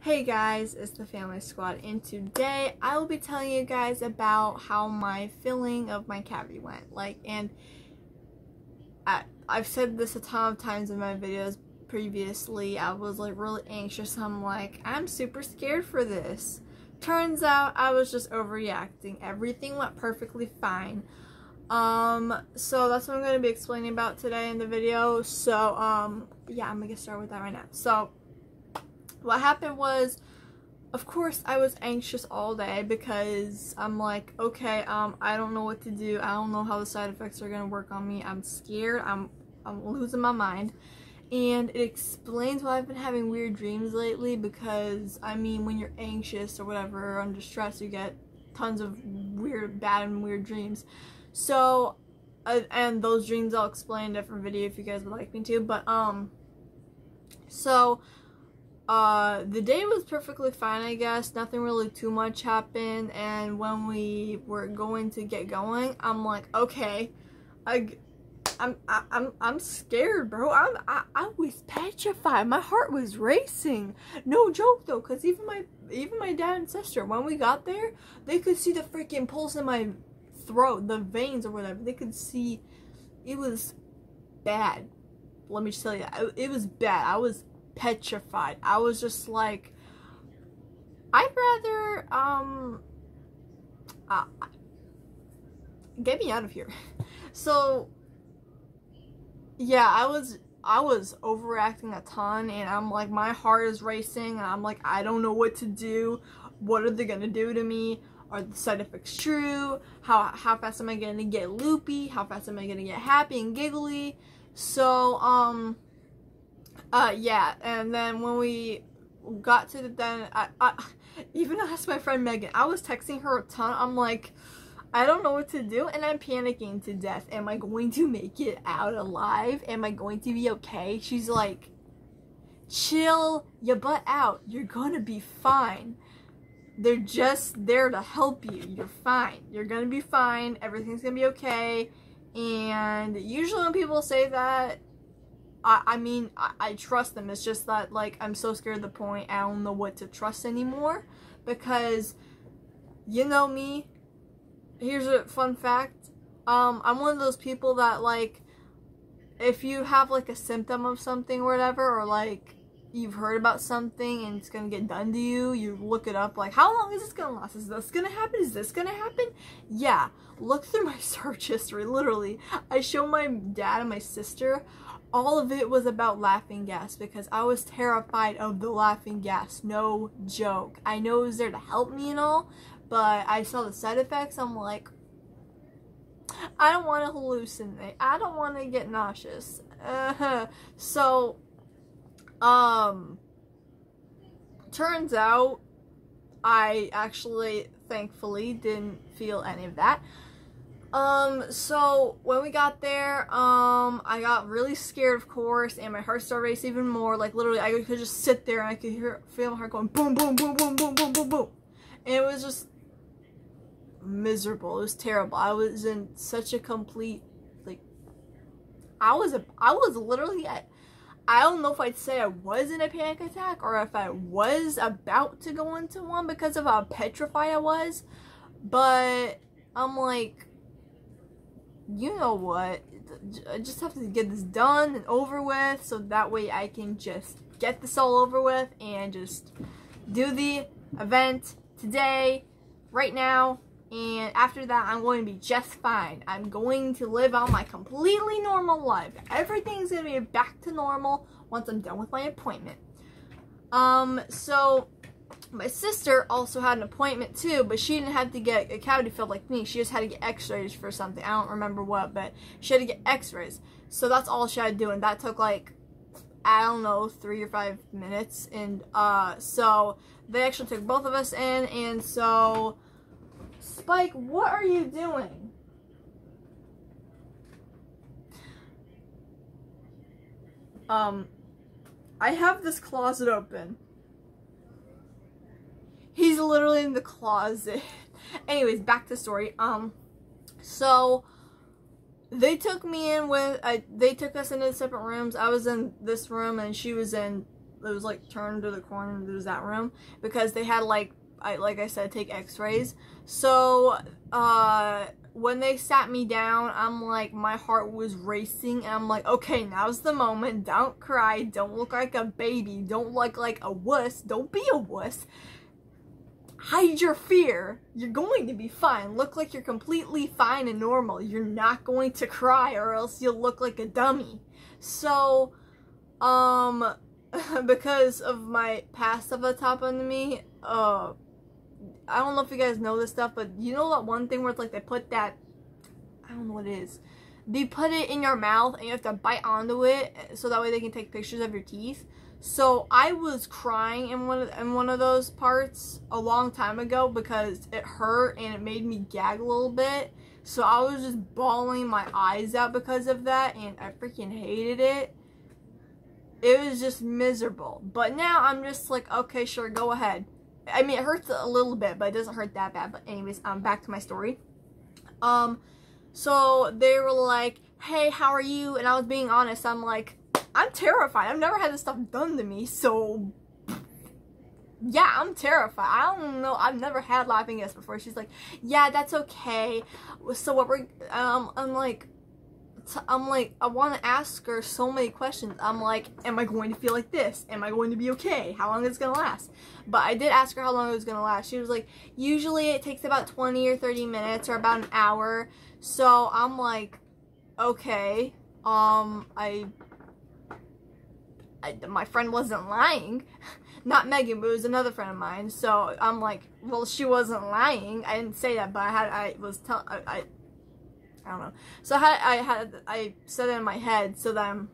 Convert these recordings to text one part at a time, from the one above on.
Hey guys, it's the Family Squad, and today I will be telling you guys about how my filling of my cavity went. I've said this a ton of times in my videos previously. I was really anxious. I'm super scared for this. Turns out I was just overreacting. Everything went perfectly fine. So that's what I'm going to be explaining about today in the video. So, yeah, I'm going to get started with that right now. So, what happened was, of course, I was anxious all day because I'm like, okay, I don't know what to do. I don't know how the side effects are going to work on me. I'm scared. I'm losing my mind. And it explains why I've been having weird dreams lately because, I mean, when you're anxious or whatever, or under stress, you get tons of bad and weird dreams. So, and those dreams I'll explain in a different video if you guys would like me to. But, the day was perfectly fine, I guess. Nothing really too much happened, and when we were going to get going, I'm like, okay, I'm scared, bro. I was petrified. My heart was racing. No joke though, cause even my dad and sister, when we got there, they could see the freaking pulse in my throat, the veins or whatever. They could see. It was bad. Let me just tell you, it was bad. I was petrified. I was just like, I'd rather get me out of here. So yeah, I was overreacting a ton, and I'm like, my heart is racing, and I'm like, I don't know what to do. What are they gonna do to me? Are the side effects true? How fast am I gonna get loopy? How fast am I gonna get happy and giggly? So yeah, and then when we got to the den, I even asked my friend Megan. I was texting her a ton. I'm like, I don't know what to do, and I'm panicking to death. Am I going to make it out alive? Am I going to be okay? She's like, chill your butt out. You're gonna be fine. They're just there to help you. You're fine. You're gonna be fine. Everything's gonna be okay. And usually when people say that, I mean, I trust them. It's just that, like, I'm so scared to the point I don't know what to trust anymore. Because, you know me. Here's a fun fact. I'm one of those people that, like, if you have, like, a symptom of something or whatever, or, like, you've heard about something and it's gonna get done to you, you look it up, like, how long is this gonna last? Is this gonna happen? Is this gonna happen? Yeah. Look through my search history, literally. I show my dad and my sister. All of it was about laughing gas because I was terrified of the laughing gas. No joke. I know it was there to help me and all, but I saw the side effects. I'm like, I don't want to hallucinate. I don't want to get nauseous. So, turns out I actually, thankfully, didn't feel any of that. So when we got there, I got really scared, of course, and my heart started racing even more. Like, literally, I could just sit there and I could feel my heart going boom, boom, boom, boom, boom, boom, boom, boom. And it was just miserable. It was terrible. I was in such a complete, like, I was literally I don't know if I'd say I was in a panic attack or if I was about to go into one because of how petrified I was. But I'm like, you know what, I just have to get this done and over with, so that way I can just get this all over with and just do the event today, right now, and after that I'm going to be just fine. I'm going to live out my completely normal life. Everything's going to be back to normal once I'm done with my appointment. So my sister also had an appointment too, but she didn't have to get a cavity filled like me. She just had to get x-rays for something. I don't remember what, but she had to get x-rays. So that's all she had to do, and that took like, I don't know, 3 or 5 minutes. And so they actually took both of us in, and so, Spike, what are you doing? I have this closet open. He's literally in the closet. Anyways, back to the story. So they took me in with, they took us into separate rooms. I was in this room and she was in was like turned to the corner. There was that room because they had like I said, take x-rays. So when they sat me down, I'm like, my heart was racing, and I'm like, okay, now's the moment. Don't cry, don't look like a baby, don't look like a wuss, don't be a wuss. Hide your fear. You're going to be fine. Look like you're completely fine and normal. You're not going to cry, or else you'll look like a dummy. So, because of my past of what's happened to me, I don't know if you guys know this stuff, but you know that one thing where it's like they put that, I don't know what it is. They put it in your mouth and you have to bite onto it so that way they can take pictures of your teeth. So I was crying in one of those parts a long time ago because it hurt and it made me gag a little bit. So I was just bawling my eyes out because of that, and I freaking hated it. It was just miserable. But now I'm just like, okay, sure, go ahead. I mean, it hurts a little bit, but it doesn't hurt that bad. But anyways, back to my story. So they were like, hey, how are you? And I was being honest. I'm like, I'm terrified. I've never had this stuff done to me, so yeah, I'm terrified. I don't know. I've never had laughing gas before. She's like, yeah, that's okay. So what we're, I'm like, I want to ask her so many questions. I'm like, am I going to feel like this? Am I going to be okay? How long is it going to last? But I did ask her how long it was going to last. She was like, usually it takes about 20 or 30 minutes or about an hour. So I'm like, okay, my friend wasn't lying. Not Megan, but it was another friend of mine. So I'm like, well, she wasn't lying. I didn't say that, but I don't know. So I said it in my head. So then,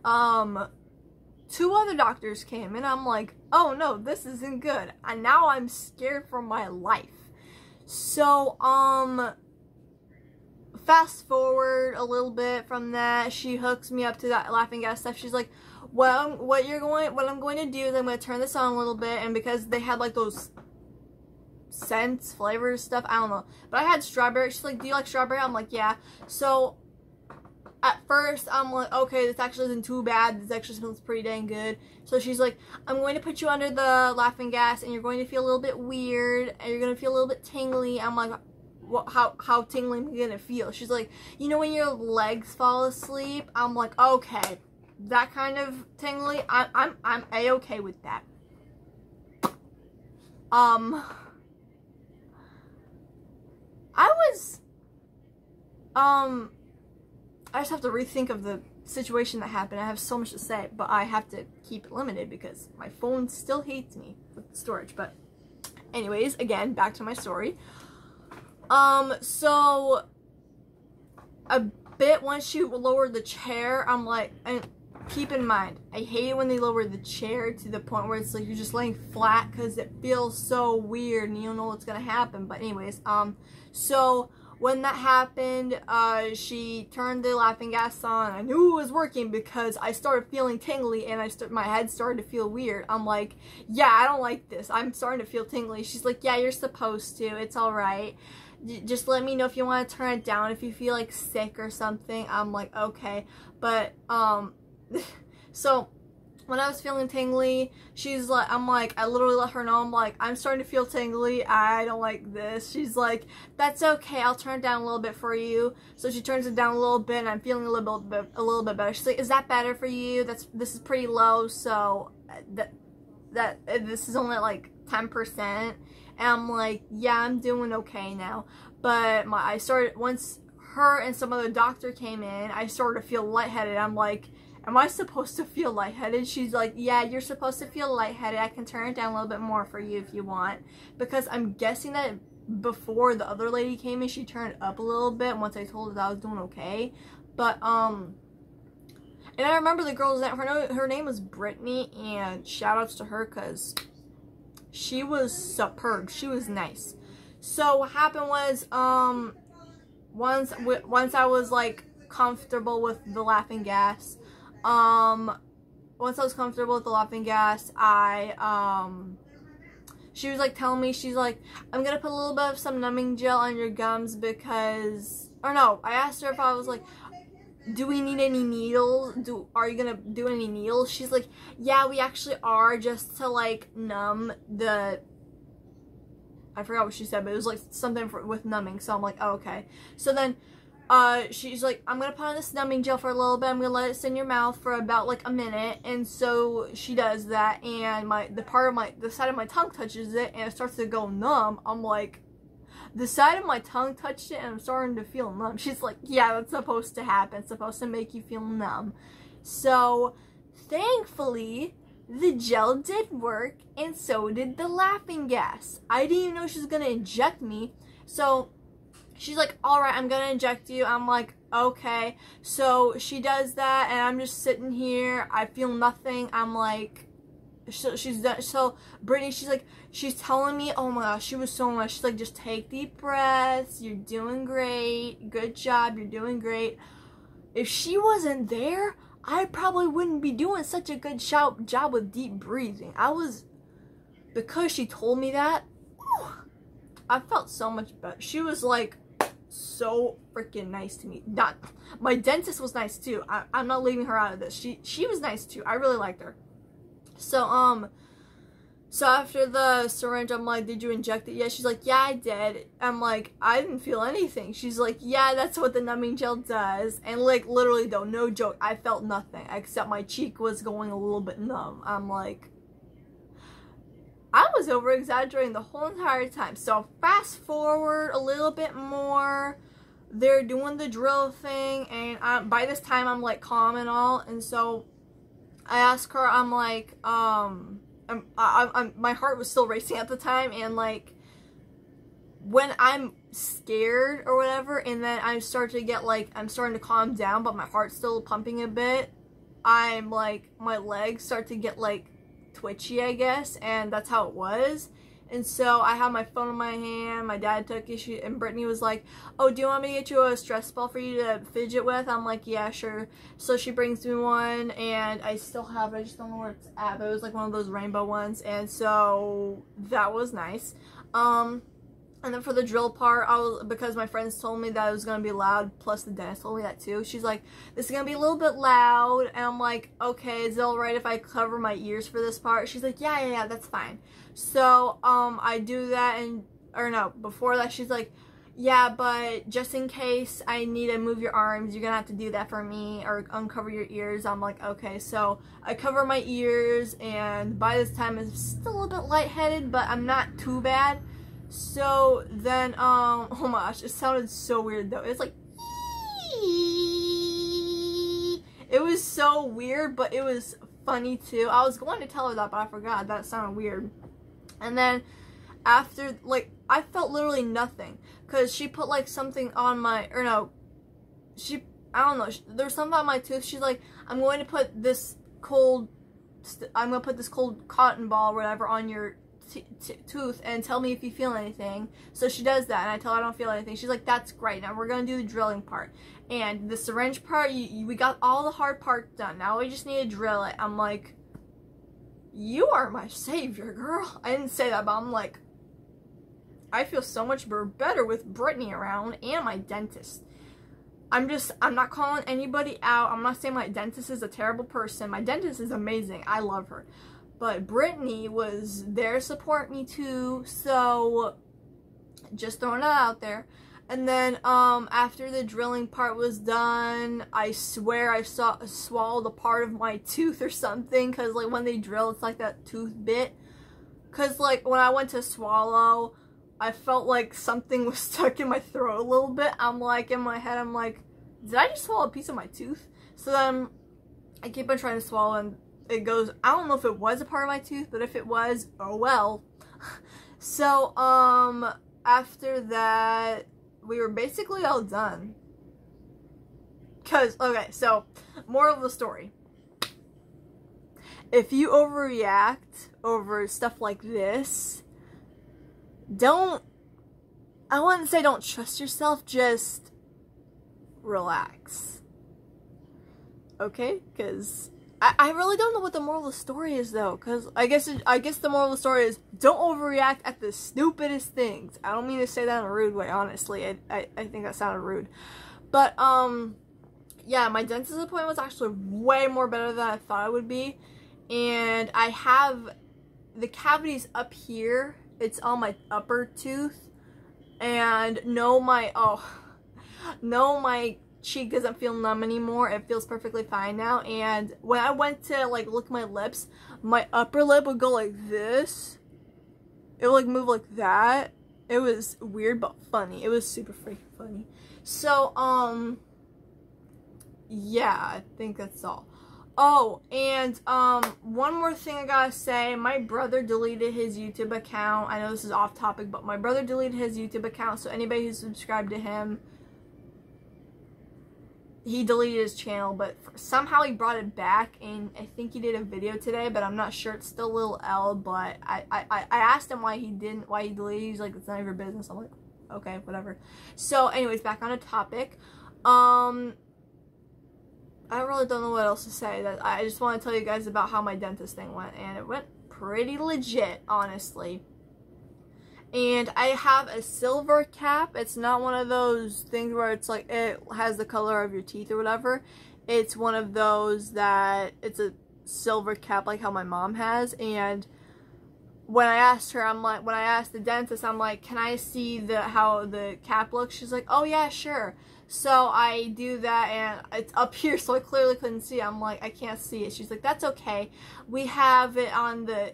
2 other doctors came, and I'm like, oh no, this isn't good. And now I'm scared for my life. So, fast forward a little bit from that, she hooks me up to that laughing gas stuff. She's like, well, what I'm going to do is I'm going to turn this on a little bit, and because they had like those scents, flavors, stuff, I don't know, but I had strawberry. She's like, do you like strawberry? I'm like, yeah. So at first I'm like, okay, this actually isn't too bad, this actually smells pretty dang good. So she's like, I'm going to put you under the laughing gas, and you're going to feel a little bit weird, and you're going to feel a little bit tingly. I'm like, what, how tingly am I gonna feel? She's like, you know when your legs fall asleep? I'm like, okay, that kind of tingly, I'm a-okay with that. I just have to rethink of the situation that happened. I have so much to say, but I have to keep it limited because my phone still hates me with the storage. But anyways, again, back to my story. So a bit once she lowered the chair, I'm like, and keep in mind, I hate it when they lower the chair to the point where it's like you're just laying flat because it feels so weird and you don't know what's gonna happen. But anyways, so when that happened, she turned the laughing gas on. I knew it was working because I started feeling tingly and my head started to feel weird. I'm like, yeah, I don't like this. I'm starting to feel tingly. She's like, yeah, you're supposed to. It's all right. Just let me know if you want to turn it down, if you feel like sick or something. I'm like, okay. But, so when I was feeling tingly, she's like, I literally let her know, I'm like, I'm starting to feel tingly, I don't like this. She's like, that's okay, I'll turn it down a little bit for you. So she turns it down a little bit, and I'm feeling a little bit better. She's like, is that better for you? This is pretty low, so this is only like 10%. And I'm like, yeah, I'm doing okay now. But once her and some other doctor came in, I started to feel lightheaded. I'm like, am I supposed to feel lightheaded? She's like, yeah, you're supposed to feel lightheaded. I can turn it down a little bit more for you if you want. Because I'm guessing that before the other lady came in, she turned it up a little bit once I told her that I was doing okay. But, and I remember the girl's name, her name was Britney, and shout outs to her because she was superb. She was nice. So what happened was, once I was like comfortable with the laughing gas, once I was comfortable with the laughing gas, she was like telling me, she's like, I'm gonna put a little bit of some numbing gel on your gums because, or no, I asked her if I was like, do we need any needles? Are you gonna do any needles? She's like, yeah, we actually are, just to like numb the, I forgot what she said, but it was like something with numbing. So I'm like, oh, okay. So then she's like, I'm gonna put on this numbing gel for a little bit. I'm gonna let it sit in your mouth for about like a minute. And so she does that, and the side of my tongue touches it, and it starts to go numb. I'm like, the side of my tongue touched it, and I'm starting to feel numb. She's like, yeah, that's supposed to happen. It's supposed to make you feel numb. So thankfully, the gel did work, and so did the laughing gas. I didn't even know she was gonna inject me. So she's like, alright, I'm gonna inject you. I'm like, okay. So she does that, and I'm just sitting here. I feel nothing. I'm like, she's done. So Brittany, she's telling me, oh my gosh, she was so much. She's like, just take deep breaths. You're doing great. Good job. You're doing great. If she wasn't there, I probably wouldn't be doing such a good job with deep breathing. Because she told me that, I felt so much better. She was like so freaking nice to me. My dentist was nice too. I'm not leaving her out of this. She was nice too. I really liked her. So after the syringe, I'm like, did you inject it yet? She's like, yeah, I did. I'm like, I didn't feel anything. She's like, yeah, that's what the numbing gel does. And like, literally though, no joke, I felt nothing except my cheek was going a little bit numb. I'm like, I was over exaggerating the whole entire time. So fast forward a little bit more, they're doing the drill thing, and by this time I'm like calm and all. And so I asked her, I'm like, my heart was still racing at the time, and like when I'm scared or whatever, and then I'm starting to calm down, but my heart's still pumping a bit, I'm like, my legs start to get like twitchy, I guess, and that's how it was. And so I had my phone in my hand, my dad took issue, and Brittany was like, oh, do you want me to get you a stress ball for you to fidget with? I'm like, yeah, sure. So she brings me one, and I still have it, I just don't know where it's at, but it was like one of those rainbow ones, and so that was nice. And then for the drill part, because my friends told me that it was going to be loud, plus the dentist told me that too. She's like, this is going to be a little bit loud, and I'm like, okay, is it alright if I cover my ears for this part? She's like, yeah, that's fine. So, I do that, before that, she's like, yeah, but just in case I need to move your arms, you're going to have to do that for me, or uncover your ears. I'm like, okay, so I cover my ears, and by this time, I'm still a little bit lightheaded, but I'm not too bad. So then, oh my gosh, it sounded so weird though. It's like, it was so weird, but it was funny too. I was going to tell her that, but I forgot. That sounded weird. And then after, like, I felt literally nothing, because she put like something on my, I don't know, there's something on my tooth. She's like, I'm going to put this cold cotton ball or whatever on your tooth and tell me if you feel anything. So she does that, and I tell her I don't feel anything. She's like, that's great, now we're gonna do the drilling part, and the syringe part, we got all the hard part done, now we just need to drill it. I'm like, you are my savior, girl. I didn't say that, but I'm like, I feel so much better with Brittany around, and my dentist. I'm not calling anybody out. I'm not saying my dentist is a terrible person. My dentist is amazing, I love her. But Brittany was there to support me too, so just throwing that out there. And then after the drilling part was done, I swear I swallowed a part of my tooth or something, because like when they drill, it's like that tooth bit. Because like when I went to swallow, I felt like something was stuck in my throat a little bit. I'm like, in my head, I'm like, did I just swallow a piece of my tooth? So then I keep on trying to swallow, and it goes, I don't know if it was a part of my tooth, but if it was, oh well. So, after that, we were basically all done. Okay, so, moral of the story. If you overreact over stuff like this, I wouldn't say don't trust yourself, just relax. Okay? Because I really don't know what the moral of the story is though, because I guess the moral of the story is don't overreact at the stupidest things. I don't mean to say that in a rude way, honestly. I think that sounded rude. But, yeah, my dentist appointment was actually way more better than I thought it would be. And I have the cavities up here. It's on my upper tooth. And no, my cheek doesn't feel numb anymore. It feels perfectly fine now. And when I went to like look at my lips, my upper lip would go like this. It would like move like that. It was weird but funny. It was super freaking funny. So yeah, I think that's all. Oh, and one more thing I gotta say. My brother deleted his YouTube account. I know this is off topic, but my brother deleted his YouTube account. So anybody who's subscribed to him, he deleted his channel, but somehow he brought it back, and I think he did a video today, but I'm not sure. It's still a little L, but I asked him why he deleted. He's like, it's none of your business. I'm like, okay, whatever. So anyways, back on a topic. I really don't know what else to say. That I just want to tell you guys about how my dentist thing went, and it went pretty legit, honestly. And I have a silver cap. It's not one of those things where it's like it has the color of your teeth or whatever. It's one of those that it's a silver cap like how my mom has. And when I asked her, when I asked the dentist, I'm like, can I see how the cap looks? She's like, oh yeah, sure. So I do that, and it's up here, so I clearly couldn't see it. I'm like, I can't see it. She's like, that's okay. We have it on the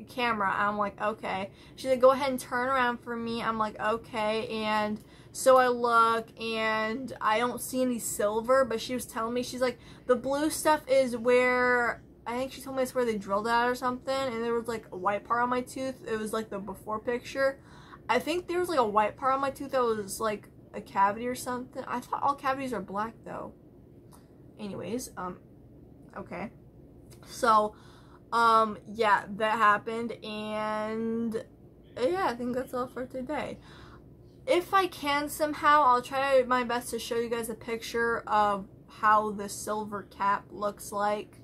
camera. I'm like, okay. She's like, go ahead and turn around for me. I'm like, okay. And so I look, and I don't see any silver, but she was telling me, she's like, the blue stuff is where, I think she told me it's where they drilled out or something, and there was like a white part on my tooth. It was like the before picture. I think there was like a white part on my tooth that was like a cavity or something. I thought all cavities are black though. Anyways, okay. So, yeah, that happened, and yeah, I think that's all for today. If I can somehow, I'll try my best to show you guys a picture of how the silver cap looks like.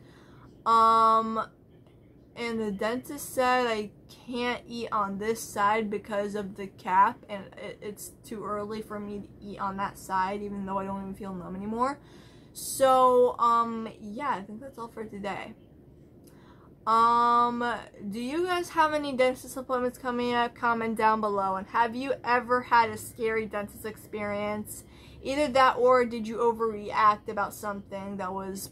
And the dentist said I can't eat on this side because of the cap, and it's too early for me to eat on that side, even though I don't even feel numb anymore. So, yeah, I think that's all for today. Do you guys have any dentist appointments coming up? Comment down below. And have you ever had a scary dentist experience? Either that, or did you overreact about something that was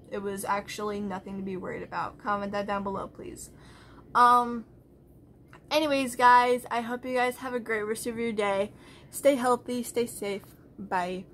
it was actually nothing to be worried about? Comment that down below, please. Anyways, guys, I hope you guys have a great rest of your day. Stay healthy, stay safe. Bye.